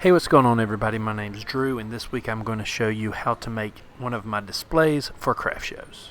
Hey, what's going on everybody? My name is Drew, and this week I'm going to show you how to make one of my displays for craft shows.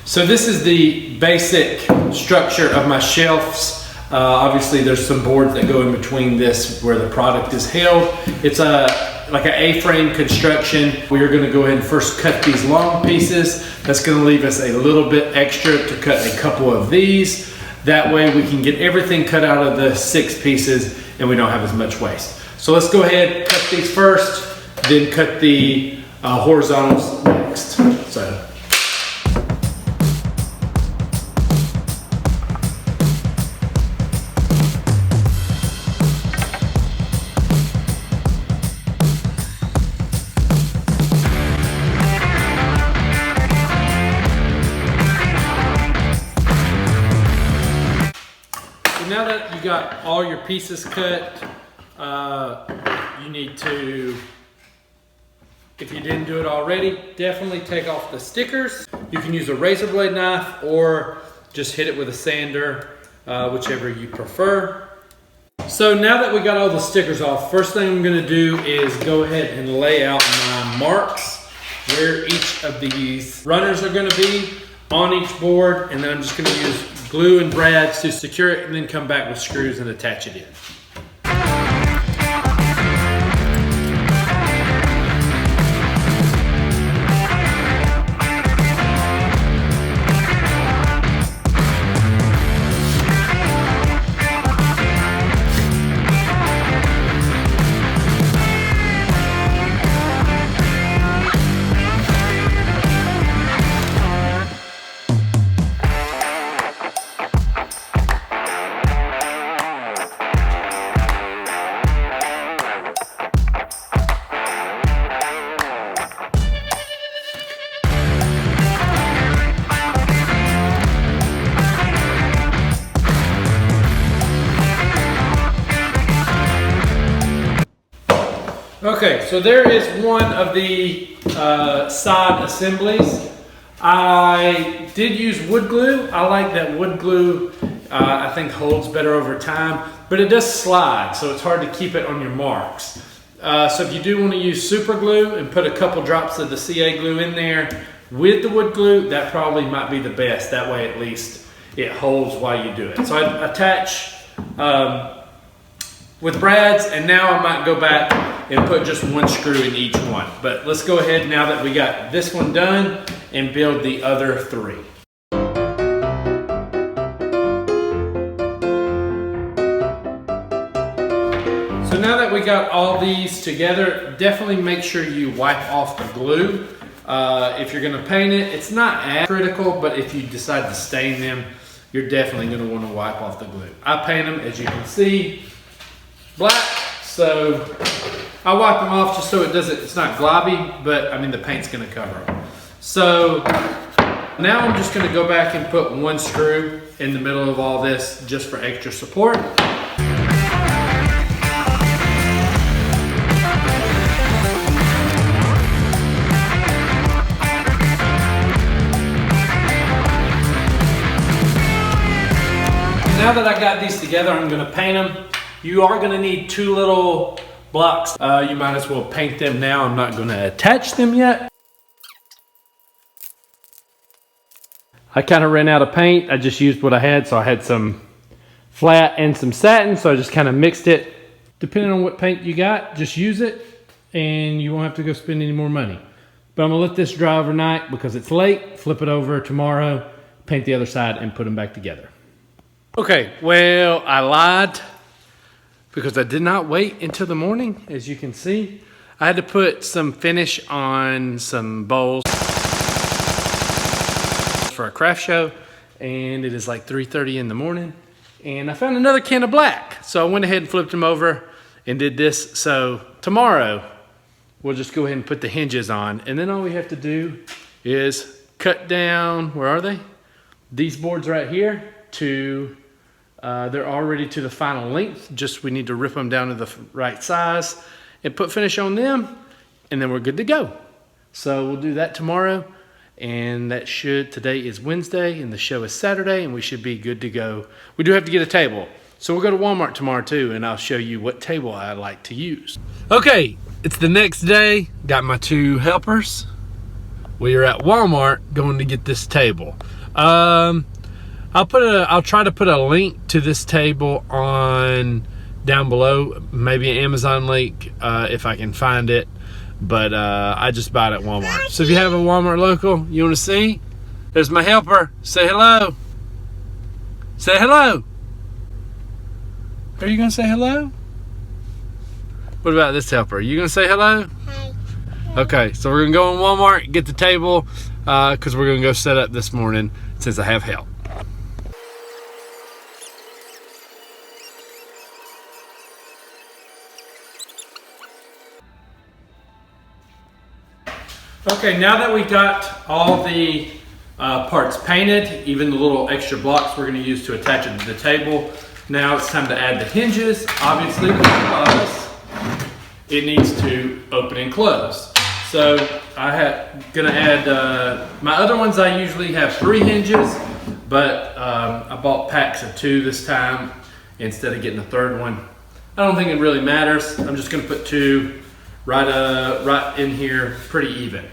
So this is the basic structure of my shelves. Obviously there's some boards that go in between this where the product is held. It's like an A-frame construction. We are going to go ahead and first cut these long pieces. That's going to leave us a little bit extra to cut a couple of these. That way we can get everything cut out of the 6 pieces and we don't have as much waste. So let's go ahead, cut these first, then cut the horizontals next. So now that you got all your pieces cut, you need to, if you didn't do it already, definitely take off the stickers. You can use a razor blade knife or just hit it with a sander, whichever you prefer. So now that we got all the stickers off, first thing I'm gonna do is go ahead and lay out my marks where each of these runners are gonna be on each board, and then I'm just gonna use glue and brads to secure it and then come back with screws and attach it in. Okay, so there is one of the side assemblies. I did use wood glue. I like that wood glue, I think holds better over time, but it does slide, so it's hard to keep it on your marks. So if you do want to use super glue and put a couple drops of the CA glue in there with the wood glue, that probably might be the best. That way at least it holds while you do it. So I attach with brads, and now I might go back and put just one screw in each one. But let's go ahead now that we got this one done and build the other 3. So now that we got all these together, definitely make sure you wipe off the glue. If you're gonna paint it, it's not as critical, but if you decide to stain them, you're definitely gonna wanna wipe off the glue. I paint them, as you can see, black, so I wipe them off just so it's not globby, but I mean the paint's gonna cover them. So now I'm just gonna go back and put one screw in the middle of all this just for extra support. Now that I got these together, I'm gonna paint them. You are gonna need 2 little blocks. You might as well paint them now. I'm not gonna attach them yet. I kind of ran out of paint. I just used what I had. So I had some flat and some satin. So I just kind of mixed it. Depending on what paint you got, just use it and you won't have to go spend any more money. But I'm gonna let this dry overnight because it's late. Flip it over tomorrow, paint the other side and put them back together. Okay, well, I lied because I did not wait until the morning. As you can see, I had to put some finish on some bowls for a craft show, and it is like 3:30 in the morning, and I found another can of black. So I went ahead and flipped them over and did this. So tomorrow, we'll just go ahead and put the hinges on, and then all we have to do is cut down, where are they? These boards right here to they're already to the final length. Just we need to rip them down to the right size and put finish on them, and then we're good to go. So we'll do that tomorrow. And today is Wednesday and the show is Saturday, and we should be good to go. We do have to get a table. So we'll go to Walmart tomorrow too, and I'll show you what table I like to use. Okay, it's the next day. Got my 2 helpers. We are at Walmart going to get this table. I'll try to put a link to this table on down below, maybe an Amazon link if I can find it. But I just bought it at Walmart. So if you have a Walmart local you want to see, there's my helper. Say hello. Say hello. Are you going to say hello? What about this helper? Are you going to say hello? Hi. Okay, so we're going to go in Walmart, get the table, because we're going to go set up this morning since I have help. Okay, now that we got all the parts painted, even the little extra blocks we're going to use to attach it to the table, now it's time to add the hinges, obviously, because it needs to open and close. So I'm going to add, my other ones I usually have 3 hinges, but I bought packs of 2 this time instead of getting a 3rd one. I don't think it really matters. I'm just going to put 2 right in here, pretty even.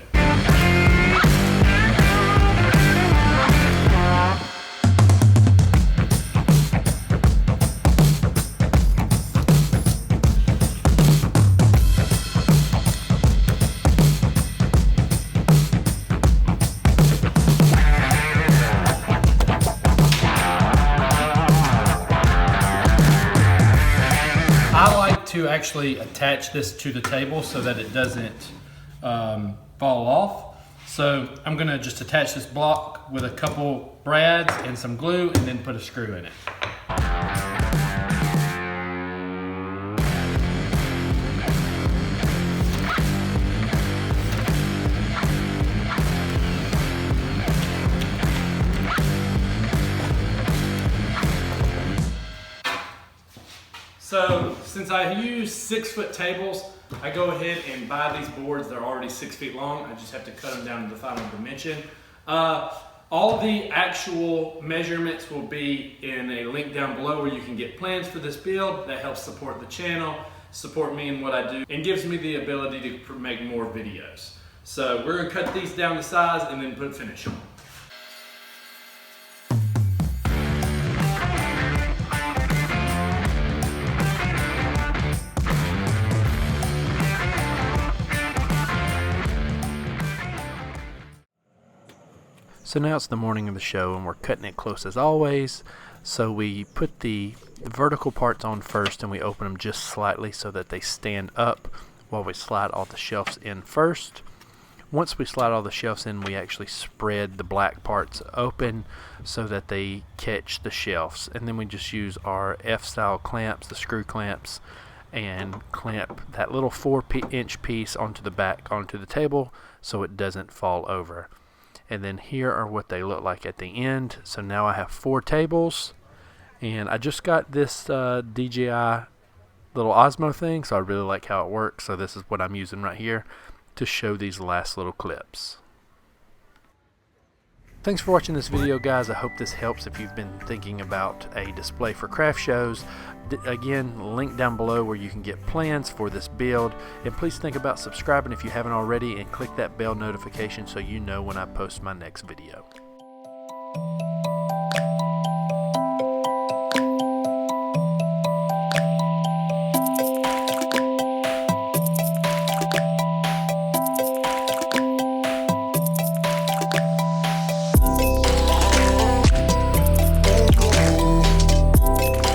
To actually attach this to the table so that it doesn't fall off. So I'm going to just attach this block with a couple brads and some glue and then put a screw in it. So since I use 6-foot tables, I go ahead and buy these boards. They're already 6 feet long. I just have to cut them down to the final dimension. All the actual measurements will be in a link down below where you can get plans for this build. That helps support the channel, support me in what I do, and gives me the ability to make more videos. So we're gonna cut these down to size and then finish them. So now it's the morning of the show and we're cutting it close as always. So we put the vertical parts on first and we open them just slightly so that they stand up while we slide all the shelves in first. Once we slide all the shelves in, we actually spread the black parts open so that they catch the shelves. And then we just use our F-style clamps, the screw clamps, and clamp that little 4-inch piece onto the back, onto the table so it doesn't fall over. And then here are what they look like at the end. So now I have 4 tables, and I just got this DJI little Osmo thing, so I really like how it works. So this is what I'm using right here to show these last little clips. Thanks for watching this video, guys. I hope this helps if you've been thinking about a display for craft shows. Again, link down below where you can get plans for this build, and please think about subscribing if you haven't already and click that bell notification so you know when I post my next video.